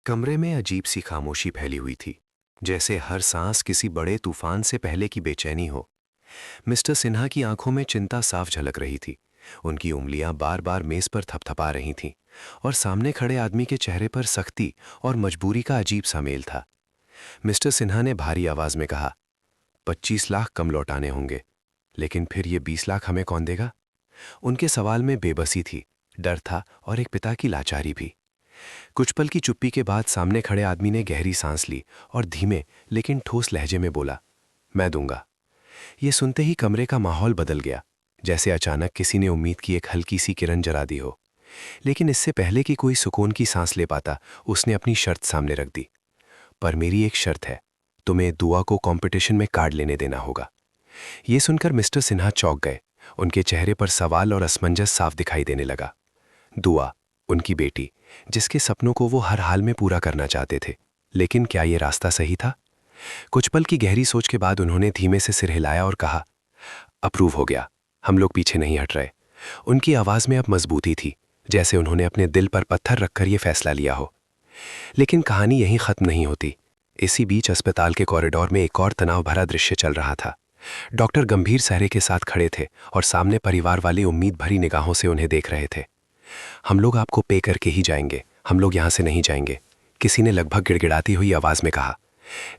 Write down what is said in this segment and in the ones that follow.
कमरे में अजीब सी खामोशी फैली हुई थी, जैसे हर सांस किसी बड़े तूफान से पहले की बेचैनी हो। मिस्टर सिन्हा की आंखों में चिंता साफ झलक रही थी। उनकी उंगलियां बार बार मेज पर थपथपा रही थीं और सामने खड़े आदमी के चेहरे पर सख्ती और मजबूरी का अजीब सा मेल था। मिस्टर सिन्हा ने भारी आवाज में कहा, 25 लाख कम लौटाने होंगे, लेकिन फिर ये 20 लाख हमें कौन देगा? उनके सवाल में बेबसी थी, डर था और एक पिता की लाचारी भी। कुछ पल की चुप्पी के बाद सामने खड़े आदमी ने गहरी सांस ली और धीमे लेकिन ठोस लहजे में बोला, मैं दूंगा। ये सुनते ही कमरे का माहौल बदल गया, जैसे अचानक किसी ने उम्मीद की एक हल्की सी किरण जला दी हो। लेकिन इससे पहले कि कोई सुकून की सांस ले पाता, उसने अपनी शर्त सामने रख दी। पर मेरी एक शर्त है, तुम्हें दुआ को कंपटीशन में कार्ड लेने देना होगा। ये सुनकर मिस्टर सिन्हा चौंक गए। उनके चेहरे पर सवाल और असमंजस साफ दिखाई देने लगा। दुआ, उनकी बेटी, जिसके सपनों को वो हर हाल में पूरा करना चाहते थे, लेकिन क्या ये रास्ता सही था? कुछ पल की गहरी सोच के बाद उन्होंने धीमे से सिर हिलाया और कहा, अप्रूव हो गया, हम लोग पीछे नहीं हट रहे। उनकी आवाज में अब मजबूती थी, जैसे उन्होंने अपने दिल पर पत्थर रखकर यह फैसला लिया हो। लेकिन कहानी यहीं खत्म नहीं होती। इसी बीच अस्पताल के कॉरिडोर में एक और तनाव भरा दृश्य चल रहा था। डॉक्टर गंभीर चेहरे के साथ खड़े थे और सामने परिवार वाले उम्मीद भरी निगाहों से उन्हें देख रहे थे। हम लोग आपको पे करके ही जाएंगे, हम लोग यहाँ से नहीं जाएंगे, किसी ने लगभग गिड़गिड़ाती हुई आवाज में कहा।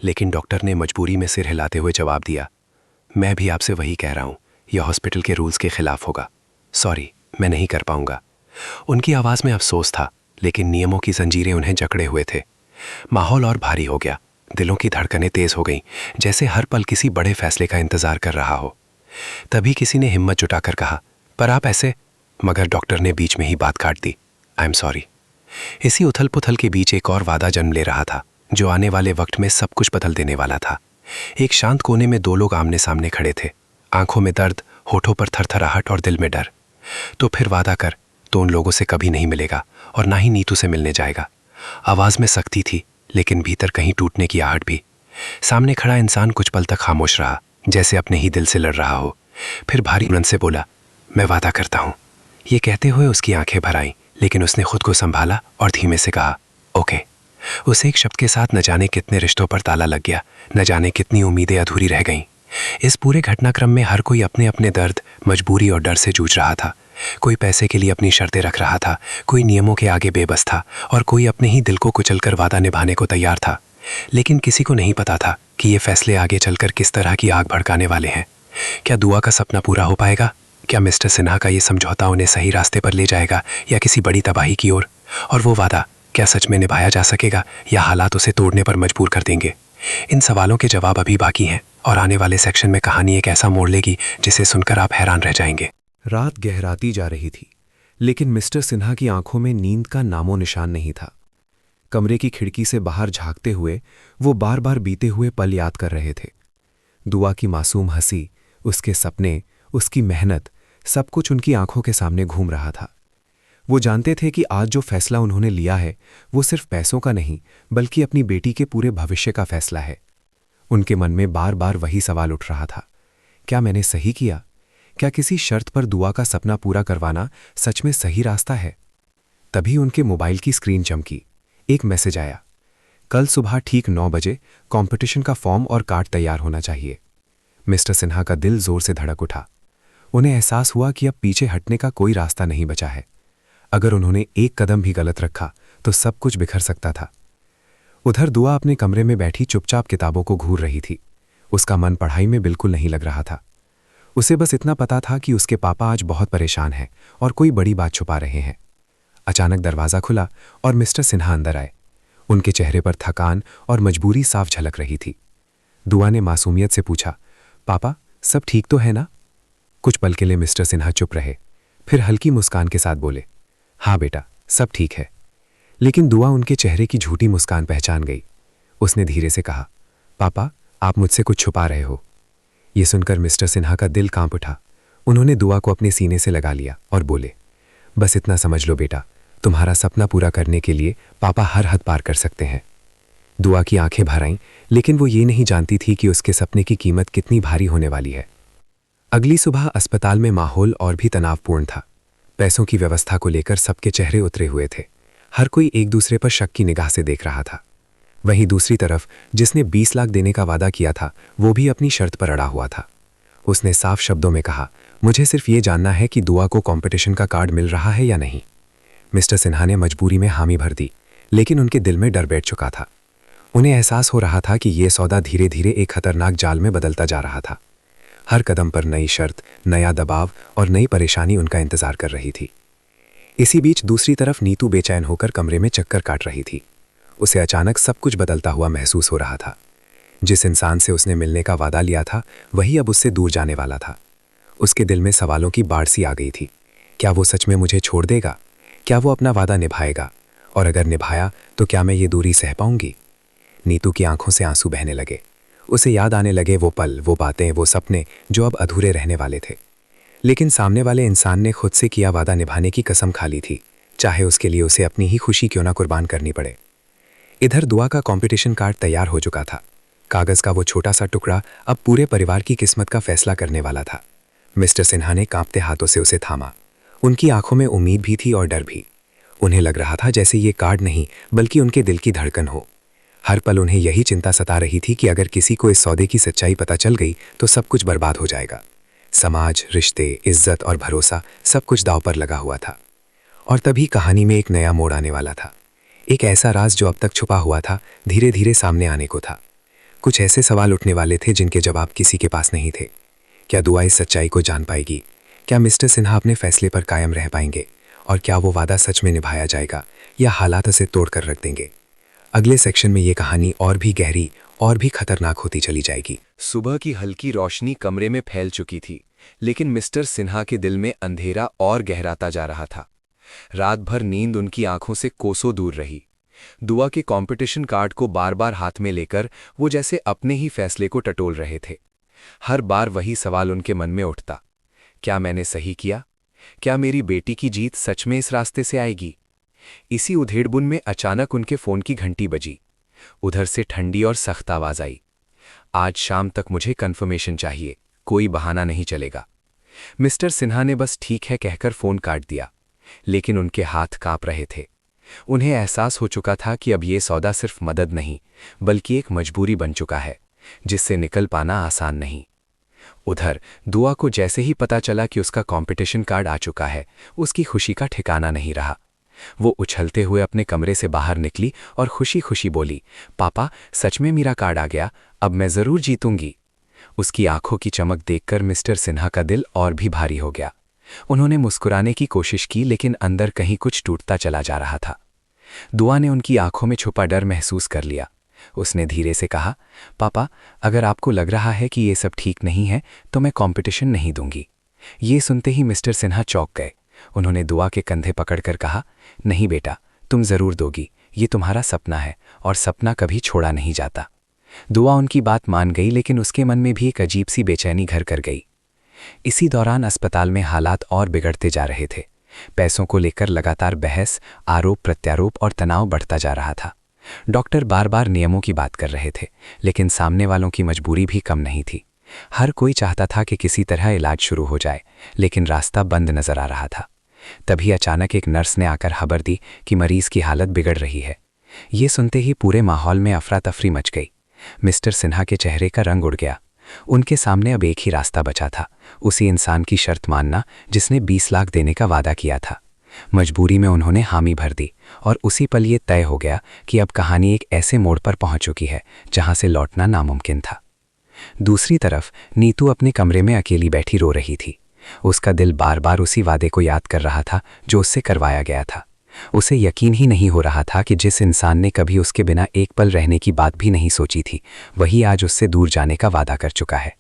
लेकिन डॉक्टर ने मजबूरी में सिर हिलाते हुए जवाब दिया, मैं भी आपसे वही कह रहा हूँ, यह हॉस्पिटल के रूल्स के खिलाफ होगा। सॉरी, मैं नहीं कर पाऊंगा। उनकी आवाज में अफसोस था, लेकिन नियमों की जंजीरें उन्हें जकड़े हुए थे। माहौल और भारी हो गया, दिलों की धड़कनें तेज हो गईं, जैसे हर पल किसी बड़े फैसले का इंतजार कर रहा हो। तभी किसी ने हिम्मत जुटाकर कहा, पर आप ऐसे। मगर डॉक्टर ने बीच में ही बात काट दी, आई एम सॉरी। इसी उथल पुथल के बीच एक और वादा जन्म ले रहा था, जो आने वाले वक्त में सब कुछ बदल देने वाला था। एक शांत कोने में दो लोग आमने सामने खड़े थे, आंखों में दर्द, होठों पर थरथराहट और दिल में डर। तो फिर वादा कर, तो उन लोगों से कभी नहीं मिलेगा और ना ही नीतू से मिलने जाएगा। आवाज में सख्ती थी, लेकिन भीतर कहीं टूटने की आहट भी। सामने खड़ा इंसान कुछ पल तक खामोश रहा, जैसे अपने ही दिल से लड़ रहा हो। फिर भारी मन से बोला, मैं वादा करता हूं। ये कहते हुए उसकी आंखें भर आईं, लेकिन उसने खुद को संभाला और धीमे से कहा, ओके। उस एक शब्द के साथ न जाने कितने रिश्तों पर ताला लग गया, न जाने कितनी उम्मीदें अधूरी रह गईं। इस पूरे घटनाक्रम में हर कोई अपने अपने दर्द, मजबूरी और डर से जूझ रहा था। कोई पैसे के लिए अपनी शर्तें रख रहा था, कोई नियमों के आगे बेबस था और कोई अपने ही दिल को कुचलकर वादा निभाने को तैयार था। लेकिन किसी को नहीं पता था कि ये फैसले आगे चलकर किस तरह की आग भड़काने वाले हैं। क्या दुआ का सपना पूरा हो पाएगा? क्या मिस्टर सिन्हा का ये समझौता उन्हें सही रास्ते पर ले जाएगा या किसी बड़ी तबाही की ओर? और वो वादा क्या सच में निभाया जा सकेगा या हालात उसे तोड़ने पर मजबूर कर देंगे? इन सवालों के जवाब अभी बाकी हैं और आने वाले सेक्शन में कहानी एक ऐसा मोड़ लेगी जिसे सुनकर आप हैरान रह जाएंगे। रात गहराती जा रही थी, लेकिन मिस्टर सिन्हा की आंखों में नींद का नामो निशान नहीं था। कमरे की खिड़की से बाहर झांकते हुए वो बार बार बीते हुए पल याद कर रहे थे। दुआ की मासूम हंसी, उसके सपने, उसकी मेहनत, सब कुछ उनकी आंखों के सामने घूम रहा था। वो जानते थे कि आज जो फैसला उन्होंने लिया है वो सिर्फ पैसों का नहीं, बल्कि अपनी बेटी के पूरे भविष्य का फैसला है। उनके मन में बार बार वही सवाल उठ रहा था, क्या मैंने सही किया? क्या किसी शर्त पर दुआ का सपना पूरा करवाना सच में सही रास्ता है? तभी उनके मोबाइल की स्क्रीन चमकी। एक मैसेज आया, कल सुबह ठीक 9 बजे कंपटीशन का फॉर्म और कार्ड तैयार होना चाहिए। मिस्टर सिन्हा का दिल जोर से धड़क उठा। उन्हें एहसास हुआ कि अब पीछे हटने का कोई रास्ता नहीं बचा है। अगर उन्होंने एक कदम भी गलत रखा तो सब कुछ बिखर सकता था। उधर दुआ अपने कमरे में बैठी चुपचाप किताबों को घूर रही थी। उसका मन पढ़ाई में बिल्कुल नहीं लग रहा था। उसे बस इतना पता था कि उसके पापा आज बहुत परेशान हैं और कोई बड़ी बात छुपा रहे हैं। अचानक दरवाज़ा खुला और मिस्टर सिन्हा अंदर आए। उनके चेहरे पर थकान और मजबूरी साफ झलक रही थी। दुआ ने मासूमियत से पूछा, पापा सब ठीक तो है ना? कुछ पल के लिए मिस्टर सिन्हा चुप रहे, फिर हल्की मुस्कान के साथ बोले, हाँ बेटा, सब ठीक है। लेकिन दुआ उनके चेहरे की झूठी मुस्कान पहचान गई। उसने धीरे से कहा, पापा आप मुझसे कुछ छुपा रहे हो। ये सुनकर मिस्टर सिन्हा का दिल कांप उठा। उन्होंने दुआ को अपने सीने से लगा लिया और बोले, बस इतना समझ लो बेटा, तुम्हारा सपना पूरा करने के लिए पापा हर हद पार कर सकते हैं। दुआ की आंखें भर आईं, लेकिन वो ये नहीं जानती थी कि उसके सपने की कीमत कितनी भारी होने वाली है। अगली सुबह अस्पताल में माहौल और भी तनावपूर्ण था। पैसों की व्यवस्था को लेकर सबके चेहरे उतरे हुए थे। हर कोई एक दूसरे पर शक की निगाह से देख रहा था। वहीं दूसरी तरफ जिसने 20 लाख देने का वादा किया था वो भी अपनी शर्त पर अड़ा हुआ था। उसने साफ शब्दों में कहा, मुझे सिर्फ ये जानना है कि दुआ को कंपटीशन का कार्ड मिल रहा है या नहीं। मिस्टर सिन्हा ने मजबूरी में हामी भर दी, लेकिन उनके दिल में डर बैठ चुका था। उन्हें एहसास हो रहा था कि ये सौदा धीरे धीरे एक खतरनाक जाल में बदलता जा रहा था। हर कदम पर नई शर्त, नया दबाव और नई परेशानी उनका इंतजार कर रही थी। इसी बीच दूसरी तरफ नीतू बेचैन होकर कमरे में चक्कर काट रही थी। उसे अचानक सब कुछ बदलता हुआ महसूस हो रहा था। जिस इंसान से उसने मिलने का वादा लिया था वही अब उससे दूर जाने वाला था। उसके दिल में सवालों की बाढ़ सी आ गई थी। क्या वो सच में मुझे छोड़ देगा? क्या वो अपना वादा निभाएगा? और अगर निभाया तो क्या मैं ये दूरी सह पाऊंगी? नीतू की आंखों से आंसू बहने लगे। उसे याद आने लगे वो पल, वो बातें, वो सपने जो अब अधूरे रहने वाले थे। लेकिन सामने वाले इंसान ने खुद से किया वादा निभाने की कसम खा ली थी, चाहे उसके लिए उसे अपनी ही खुशी क्यों ना कुर्बान करनी पड़े। इधर दुआ का कंपटीशन कार्ड तैयार हो चुका था। कागज का वो छोटा सा टुकड़ा अब पूरे परिवार की किस्मत का फैसला करने वाला था। मिस्टर सिन्हा ने कांपते हाथों से उसे थामा। उनकी आंखों में उम्मीद भी थी और डर भी। उन्हें लग रहा था जैसे ये कार्ड नहीं बल्कि उनके दिल की धड़कन हो। हर पल उन्हें यही चिंता सता रही थी कि अगर किसी को इस सौदे की सच्चाई पता चल गई तो सब कुछ बर्बाद हो जाएगा। समाज, रिश्ते, इज्जत और भरोसा सब कुछ दांव पर लगा हुआ था। और तभी कहानी में एक नया मोड़ आने वाला था। एक ऐसा राज जो अब तक छुपा हुआ था धीरे धीरे सामने आने को था। कुछ ऐसे सवाल उठने वाले थे जिनके जवाब किसी के पास नहीं थे। क्या दुआ इस सच्चाई को जान पाएगी? क्या मिस्टर सिन्हा अपने फैसले पर कायम रह पाएंगे? और क्या वो वादा सच में निभाया जाएगा या हालात उसे तोड़कर रख देंगे? अगले सेक्शन में ये कहानी और भी गहरी और भी खतरनाक होती चली जाएगी। सुबह की हल्की रोशनी कमरे में फैल चुकी थी, लेकिन मिस्टर सिन्हा के दिल में अंधेरा और गहराता जा रहा था। रात भर नींद उनकी आंखों से कोसों दूर रही। दुआ के कंपटीशन कार्ड को बार बार हाथ में लेकर वो जैसे अपने ही फैसले को टटोल रहे थे। हर बार वही सवाल उनके मन में उठता, क्या मैंने सही किया? क्या मेरी बेटी की जीत सच में इस रास्ते से आएगी? इसी उधेड़बुन में अचानक उनके फोन की घंटी बजी। उधर से ठंडी और सख्त आवाज आई, आज शाम तक मुझे कंफर्मेशन चाहिए, कोई बहाना नहीं चलेगा। मिस्टर सिन्हा ने बस ठीक है कहकर फोन काट दिया, लेकिन उनके हाथ कांप रहे थे। उन्हें एहसास हो चुका था कि अब ये सौदा सिर्फ मदद नहीं बल्कि एक मजबूरी बन चुका है, जिससे निकल पाना आसान नहीं। उधर दुआ को जैसे ही पता चला कि उसका कंपटीशन कार्ड आ चुका है, उसकी खुशी का ठिकाना नहीं रहा। वो उछलते हुए अपने कमरे से बाहर निकली और खुशी खुशी बोली, पापा सच में मेरा कार्ड आ गया, अब मैं जरूर जीतूंगी। उसकी आंखों की चमक देखकर मिस्टर सिन्हा का दिल और भी भारी हो गया। उन्होंने मुस्कुराने की कोशिश की, लेकिन अंदर कहीं कुछ टूटता चला जा रहा था। दुआ ने उनकी आंखों में छुपा डर महसूस कर लिया। उसने धीरे से कहा, पापा अगर आपको लग रहा है कि ये सब ठीक नहीं है तो मैं कंपटीशन नहीं दूंगी। ये सुनते ही मिस्टर सिन्हा चौंक गए। उन्होंने दुआ के कंधे पकड़कर कहा, नहीं बेटा, तुम जरूर दोगी, ये तुम्हारा सपना है और सपना कभी छोड़ा नहीं जाता। दुआ उनकी बात मान गई, लेकिन उसके मन में भी एक अजीब सी बेचैनी घर कर गई। इसी दौरान अस्पताल में हालात और बिगड़ते जा रहे थे। पैसों को लेकर लगातार बहस, आरोप प्रत्यारोप और तनाव बढ़ता जा रहा था। डॉक्टर बार बार नियमों की बात कर रहे थे, लेकिन सामने वालों की मजबूरी भी कम नहीं थी। हर कोई चाहता था कि किसी तरह इलाज शुरू हो जाए, लेकिन रास्ता बंद नजर आ रहा था। तभी अचानक एक नर्स ने आकर खबर दी कि मरीज की हालत बिगड़ रही है। ये सुनते ही पूरे माहौल में अफरा तफरी मच गई। मिस्टर सिन्हा के चेहरे का रंग उड़ गया। उनके सामने अब एक ही रास्ता बचा था, उसी इंसान की शर्त मानना जिसने 20 लाख देने का वादा किया था। मजबूरी में उन्होंने हामी भर दी और उसी पल ये तय हो गया कि अब कहानी एक ऐसे मोड़ पर पहुंच चुकी है जहां से लौटना नामुमकिन था। दूसरी तरफ नीतू अपने कमरे में अकेली बैठी रो रही थी। उसका दिल बार बार उसी वादे को याद कर रहा था जो उससे करवाया गया था। उसे यकीन ही नहीं हो रहा था कि जिस इंसान ने कभी उसके बिना एक पल रहने की बात भी नहीं सोची थी, वही आज उससे दूर जाने का वादा कर चुका है।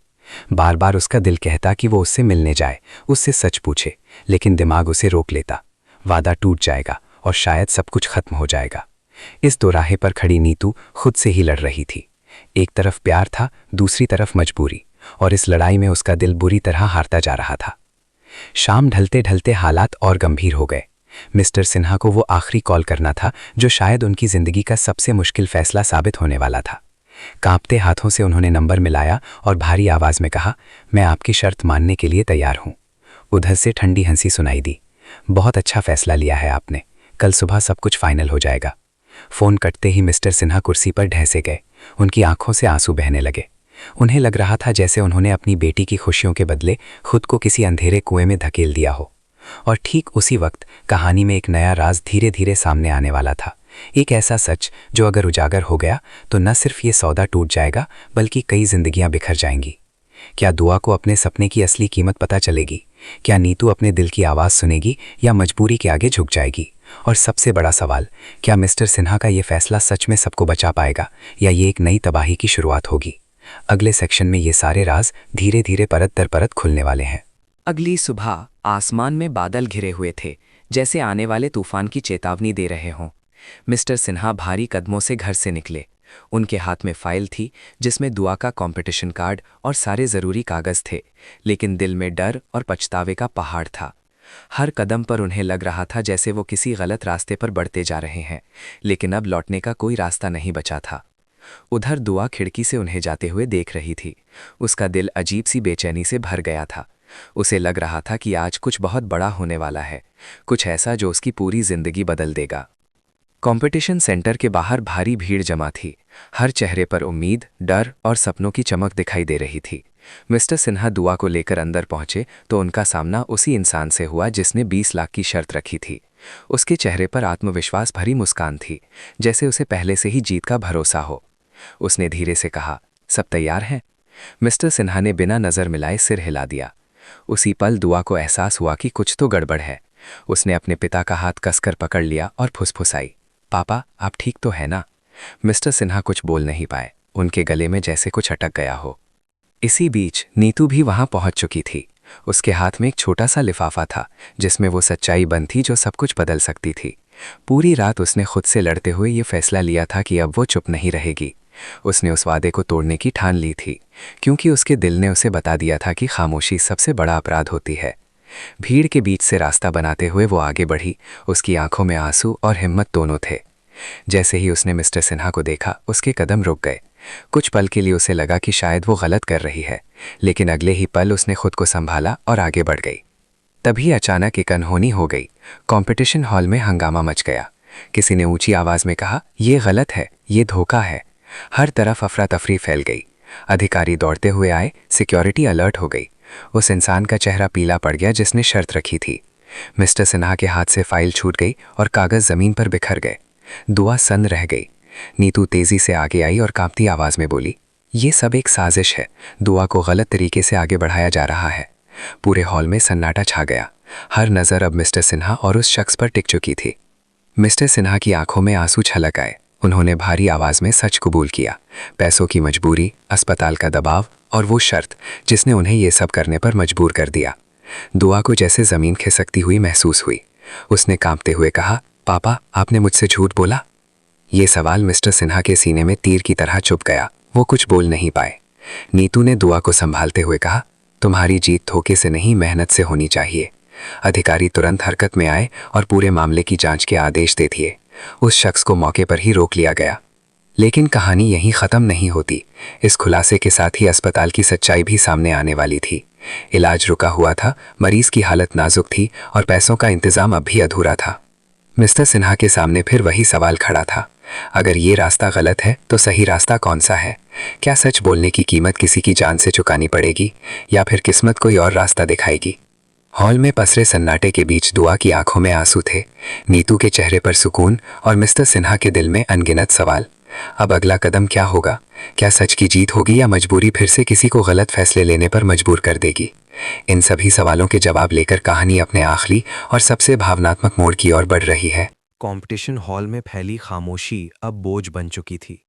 बार बार उसका दिल कहता कि वो उससे मिलने जाए, उससे सच पूछे, लेकिन दिमाग उसे रोक लेता। वादा टूट जाएगा और शायद सब कुछ खत्म हो जाएगा। इस दोराहे पर खड़ी नीतू खुद से ही लड़ रही थी। एक तरफ प्यार था, दूसरी तरफ मजबूरी, और इस लड़ाई में उसका दिल बुरी तरह हारता जा रहा था। शाम ढलते ढलते हालात और गंभीर हो गए। मिस्टर सिन्हा को वो आखिरी कॉल करना था जो शायद उनकी जिंदगी का सबसे मुश्किल फैसला साबित होने वाला था। कांपते हाथों से उन्होंने नंबर मिलाया और भारी आवाज में कहा, मैं आपकी शर्त मानने के लिए तैयार हूं। उधर से ठंडी हंसी सुनाई दी। बहुत अच्छा फैसला लिया है आपने, कल सुबह सब कुछ फाइनल हो जाएगा। फोन कटते ही मिस्टर सिन्हा कुर्सी पर ढहसे गए। उनकी आंखों से आंसू बहने लगे। उन्हें लग रहा था जैसे उन्होंने अपनी बेटी की खुशियों के बदले खुद को किसी अंधेरे कुएं में धकेल दिया हो। और ठीक उसी वक्त कहानी में एक नया राज धीरे धीरे सामने आने वाला था। एक ऐसा सच जो अगर उजागर हो गया तो न सिर्फ ये सौदा टूट जाएगा बल्कि कई जिंदगियां बिखर जाएंगी। क्या दुआ को अपने सपने की असली कीमत पता चलेगी? क्या नीतू अपने दिल की आवाज़ सुनेगी या मजबूरी के आगे झुक जाएगी? और सबसे बड़ा सवाल, क्या मिस्टर सिन्हा का ये फैसला सच में सबको बचा पाएगा या ये एक नई तबाही की शुरुआत होगी? अगले सेक्शन में ये सारे राज धीरे धीरे परत दर परत खुलने वाले हैं। अगली सुबह आसमान में बादल घिरे हुए थे, जैसे आने वाले तूफान की चेतावनी दे रहे हों। मिस्टर सिन्हा भारी कदमों से घर से निकले। उनके हाथ में फाइल थी जिसमें दुआ का कंपटीशन कार्ड और सारे ज़रूरी कागज़ थे, लेकिन दिल में डर और पछतावे का पहाड़ था। हर कदम पर उन्हें लग रहा था जैसे वो किसी गलत रास्ते पर बढ़ते जा रहे हैं, लेकिन अब लौटने का कोई रास्ता नहीं बचा था। उधर दुआ खिड़की से उन्हें जाते हुए देख रही थी। उसका दिल अजीब सी बेचैनी से भर गया था। उसे लग रहा था कि आज कुछ बहुत बड़ा होने वाला है, कुछ ऐसा जो उसकी पूरी जिंदगी बदल देगा। कंपटीशन सेंटर के बाहर भारी भीड़ जमा थी। हर चेहरे पर उम्मीद, डर और सपनों की चमक दिखाई दे रही थी। मिस्टर सिन्हा दुआ को लेकर अंदर पहुंचे तो उनका सामना उसी इंसान से हुआ जिसने 20 लाख की शर्त रखी थी। उसके चेहरे पर आत्मविश्वास भरी मुस्कान थी, जैसे उसे पहले से ही जीत का भरोसा हो। उसने धीरे से कहा, सब तैयार हैं? मिस्टर सिन्हा ने बिना नज़र मिलाए सिर हिला दिया। उसी पल दुआ को एहसास हुआ कि कुछ तो गड़बड़ है। उसने अपने पिता का हाथ कसकर पकड़ लिया और फुसफुसाई, पापा आप ठीक तो है ना? मिस्टर सिन्हा कुछ बोल नहीं पाए। उनके गले में जैसे कुछ अटक गया हो। इसी बीच नीतू भी वहां पहुंच चुकी थी। उसके हाथ में एक छोटा सा लिफाफा था जिसमें वो सच्चाई बंद थी जो सब कुछ बदल सकती थी। पूरी रात उसने खुद से लड़ते हुए ये फैसला लिया था कि अब वो चुप नहीं रहेगी। उसने उस वादे को तोड़ने की ठान ली थी, क्योंकि उसके दिल ने उसे बता दिया था कि खामोशी सबसे बड़ा अपराध होती है। भीड़ के बीच से रास्ता बनाते हुए वो आगे बढ़ी। उसकी आंखों में आंसू और हिम्मत दोनों थे। जैसे ही उसने मिस्टर सिन्हा को देखा, उसके कदम रुक गए। कुछ पल के लिए उसे लगा कि शायद वो गलत कर रही है, लेकिन अगले ही पल उसने खुद को संभाला और आगे बढ़ गई। तभी अचानक एक अनहोनी हो गई। कंपटीशन हॉल में हंगामा मच गया। किसी ने ऊंची आवाज में कहा, ये गलत है, ये धोखा है। हर तरफ अफरा तफरी फैल गई। अधिकारी दौड़ते हुए आए, सिक्योरिटी अलर्ट हो गई। उस इंसान का चेहरा पीला पड़ गया जिसने शर्त रखी थी। मिस्टर सिन्हा के हाथ से फाइल छूट गई और कागज जमीन पर बिखर गए। दुआ सन्न रह गई। नीतू तेजी से आगे आई और कांपती आवाज में बोली, ये सब एक साजिश है। दुआ को गलत तरीके से आगे बढ़ाया जा रहा है। पूरे हॉल में सन्नाटा छा गया। हर नज़र अब मिस्टर सिन्हा और उस शख्स पर टिक चुकी थी। मिस्टर सिन्हा की आंखों में आंसू छलक आए। उन्होंने भारी आवाज में सच कबूल किया। पैसों की मजबूरी, अस्पताल का दबाव और वो शर्त जिसने उन्हें ये सब करने पर मजबूर कर दिया। दुआ को जैसे जमीन खिसकती हुई महसूस हुई। उसने कांपते हुए कहा, पापा आपने मुझसे झूठ बोला? ये सवाल मिस्टर सिन्हा के सीने में तीर की तरह चुभ गया। वो कुछ बोल नहीं पाए। नीतू ने दुआ को संभालते हुए कहा, तुम्हारी जीत धोखे से नहीं, मेहनत से होनी चाहिए। अधिकारी तुरंत हरकत में आए और पूरे मामले की जांच के आदेश दे दिए। उस शख्स को मौके पर ही रोक लिया गया। लेकिन कहानी यहीं ख़त्म नहीं होती। इस खुलासे के साथ ही अस्पताल की सच्चाई भी सामने आने वाली थी। इलाज रुका हुआ था, मरीज की हालत नाजुक थी और पैसों का इंतजाम अब भी अधूरा था। मिस्टर सिन्हा के सामने फिर वही सवाल खड़ा था, अगर ये रास्ता गलत है तो सही रास्ता कौन सा है? क्या सच बोलने की कीमत किसी की जान से चुकानी पड़ेगी या फिर किस्मत कोई और रास्ता दिखाएगी? हॉल में पसरे सन्नाटे के बीच दुआ की आंखों में आंसू थे, नीतू के चेहरे पर सुकून और मिस्टर सिन्हा के दिल में अनगिनत सवाल। अब अगला कदम क्या होगा? क्या सच की जीत होगी या मजबूरी फिर से किसी को गलत फैसले लेने पर मजबूर कर देगी? इन सभी सवालों के जवाब लेकर कहानी अपने आखिरी और सबसे भावनात्मक मोड़ की ओर बढ़ रही है। कंपटीशन हॉल में फैली खामोशी अब बोझ बन चुकी थी।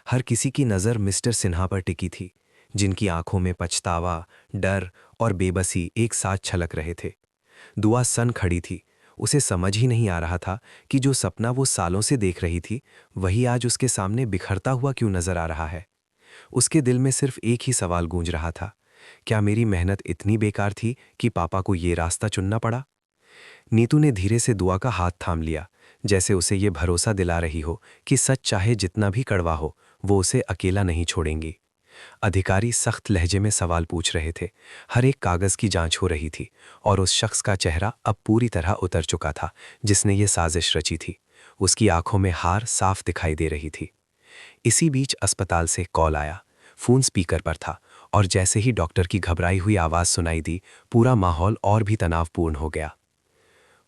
हर किसी की नज़र मिस्टर सिन्हा पर टिकी थी, जिनकी आंखों में पछतावा, डर और बेबसी एक साथ छलक रहे थे। दुआ सन खड़ी थी। उसे समझ ही नहीं आ रहा था कि जो सपना वो सालों से देख रही थी, वही आज उसके सामने बिखरता हुआ क्यों नजर आ रहा है। उसके दिल में सिर्फ एक ही सवाल गूंज रहा था, क्या मेरी मेहनत इतनी बेकार थी कि पापा को ये रास्ता चुनना पड़ा? नीतू ने धीरे से दुआ का हाथ थाम लिया, जैसे उसे ये भरोसा दिला रही हो कि सच चाहे जितना भी कड़वा हो, वो उसे अकेला नहीं छोड़ेंगी। अधिकारी सख्त लहजे में सवाल पूछ रहे थे। हर एक कागज की जांच हो रही थी और उस शख्स का चेहरा अब पूरी तरह उतर चुका था जिसने ये साजिश रची थी। उसकी आंखों में हार साफ दिखाई दे रही थी। इसी बीच अस्पताल से कॉल आया। फोन स्पीकर पर था और जैसे ही डॉक्टर की घबराई हुई आवाज सुनाई दी, पूरा माहौल और भी तनावपूर्ण हो गया।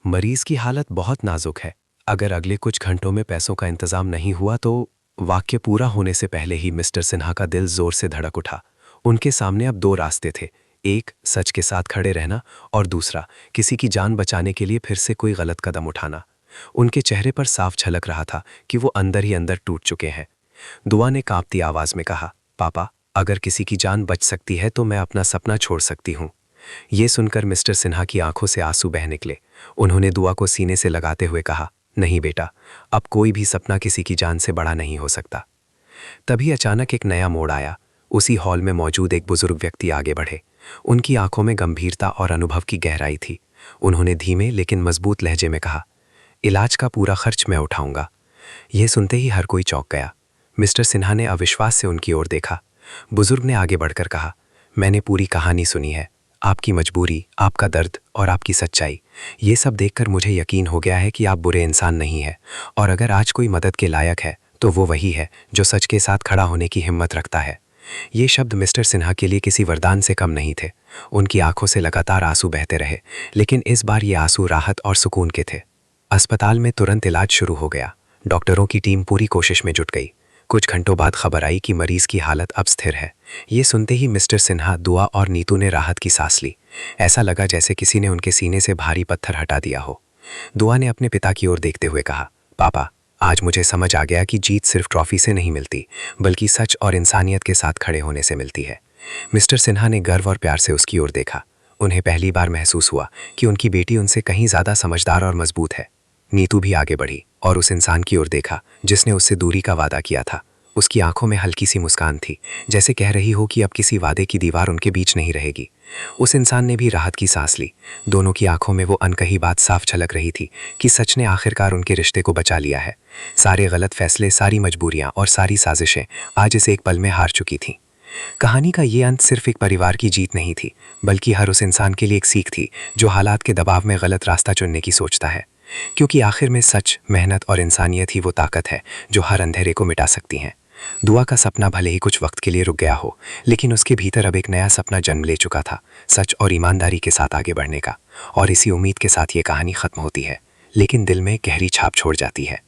मरीज की हालत बहुत नाजुक है। अगर अगले कुछ घंटों में पैसों का इंतजाम नहीं हुआ तो। वाक्य पूरा होने से पहले ही मिस्टर सिन्हा का दिल जोर से धड़क उठा। उनके सामने अब दो रास्ते थे, एक सच के साथ खड़े रहना और दूसरा किसी की जान बचाने के लिए फिर से कोई गलत कदम उठाना। उनके चेहरे पर साफ झलक रहा था कि वो अंदर ही अंदर टूट चुके हैं। दुआ ने कांपती आवाज में कहा, पापा, अगर किसी की जान बच सकती है तो मैं अपना सपना छोड़ सकती हूँ। ये सुनकर मिस्टर सिन्हा की आंखों से आंसू बह निकले। उन्होंने दुआ को सीने से लगाते हुए कहा, नहीं बेटा, अब कोई भी सपना किसी की जान से बड़ा नहीं हो सकता। तभी अचानक एक नया मोड़ आया। उसी हॉल में मौजूद एक बुजुर्ग व्यक्ति आगे बढ़े। उनकी आंखों में गंभीरता और अनुभव की गहराई थी। उन्होंने धीमे लेकिन मजबूत लहजे में कहा, इलाज का पूरा खर्च मैं उठाऊंगा। यह सुनते ही हर कोई चौंक गया। मिस्टर सिन्हा ने अविश्वास से उनकी ओर देखा। बुजुर्ग ने आगे बढ़कर कहा, मैंने पूरी कहानी सुनी है, आपकी मजबूरी, आपका दर्द और आपकी सच्चाई। ये सब देखकर मुझे यकीन हो गया है कि आप बुरे इंसान नहीं हैं, और अगर आज कोई मदद के लायक है तो वो वही है जो सच के साथ खड़ा होने की हिम्मत रखता है। ये शब्द मिस्टर सिन्हा के लिए किसी वरदान से कम नहीं थे। उनकी आंखों से लगातार आंसू बहते रहे, लेकिन इस बार ये आंसू राहत और सुकून के थे। अस्पताल में तुरंत इलाज शुरू हो गया। डॉक्टरों की टीम पूरी कोशिश में जुट गई। कुछ घंटों बाद खबर आई कि मरीज की हालत अब स्थिर है। ये सुनते ही मिस्टर सिन्हा, दुआ और नीतू ने राहत की सांस ली। ऐसा लगा जैसे किसी ने उनके सीने से भारी पत्थर हटा दिया हो। दुआ ने अपने पिता की ओर देखते हुए कहा, पापा, आज मुझे समझ आ गया कि जीत सिर्फ ट्रॉफी से नहीं मिलती, बल्कि सच और इंसानियत के साथ खड़े होने से मिलती है। मिस्टर सिन्हा ने गर्व और प्यार से उसकी ओर देखा। उन्हें पहली बार महसूस हुआ कि उनकी बेटी उनसे कहीं ज़्यादा समझदार और मजबूत है। नीतू भी आगे बढ़ी और उस इंसान की ओर देखा जिसने उससे दूरी का वादा किया था। उसकी आंखों में हल्की सी मुस्कान थी, जैसे कह रही हो कि अब किसी वादे की दीवार उनके बीच नहीं रहेगी। उस इंसान ने भी राहत की सांस ली। दोनों की आंखों में वो अनकही बात साफ झलक रही थी कि सच ने आखिरकार उनके रिश्ते को बचा लिया है। सारे गलत फैसले, सारी मजबूरियां और सारी साजिशें आज इस एक पल में हार चुकी थीं। कहानी का ये अंत सिर्फ एक परिवार की जीत नहीं थी, बल्कि हर उस इंसान के लिए एक सीख थी जो हालात के दबाव में गलत रास्ता चुनने की सोचता है। क्योंकि आखिर में सच, मेहनत और इंसानियत ही वो ताकत है जो हर अंधेरे को मिटा सकती हैं। दुआ का सपना भले ही कुछ वक्त के लिए रुक गया हो, लेकिन उसके भीतर अब एक नया सपना जन्म ले चुका था, सच और ईमानदारी के साथ आगे बढ़ने का। और इसी उम्मीद के साथ ये कहानी खत्म होती है, लेकिन दिल में गहरी छाप छोड़ जाती है।